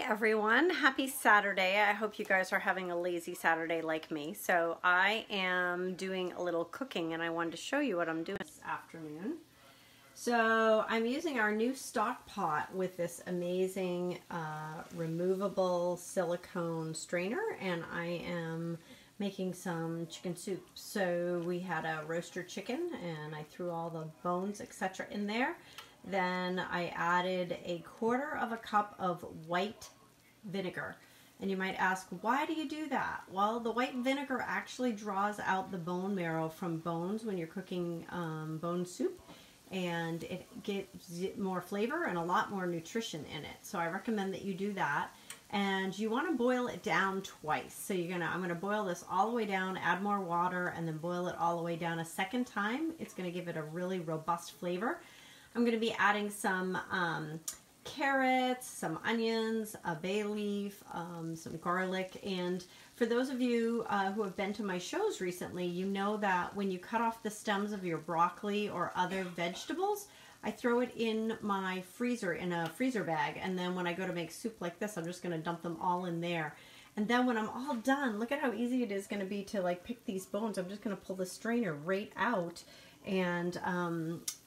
everyone, happy Saturday. I hope you guys are having a lazy Saturday like me. So I am doing a little cooking and I wanted to show you what I'm doing this afternoon. So I'm using our new stock pot with this amazing removable silicone strainer, and I am making some chicken soup. So we had a roaster chicken and I threw all the bones etc. in there. Then I added 1/4 cup of white vinegar. And you might ask, why do you do that? Well, the white vinegar actually draws out the bone marrow from bones when you're cooking bone soup, and it gives it more flavor and a lot more nutrition in it. So I recommend that you do that. And you want to boil it down twice. So I'm gonna boil this all the way down, add more water, and then boil it all the way down a second time. It's gonna give it a really robust flavor. I'm going to be adding some carrots, some onions, a bay leaf, some garlic. And for those of you who have been to my shows recently, you know that when you cut off the stems of your broccoli or other vegetables, I throw it in my freezer, in a freezer bag. And then when I go to make soup like this, I'm just going to dump them all in there. And then when I'm all done, look at how easy it is going to be to like pick these bones. I'm just going to pull the strainer right out, and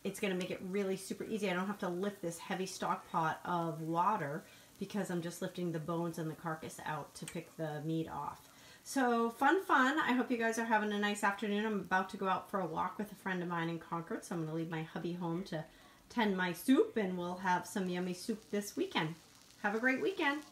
it's going to make it really super easy. I don't have to lift this heavy stock pot of water because I'm just lifting the bones and the carcass out to pick the meat off. So fun. I hope you guys are having a nice afternoon. I'm about to go out for a walk with a friend of mine in Concord, so I'm going to leave my hubby home to tend my soup, and we'll have some yummy soup this weekend. Have a great weekend.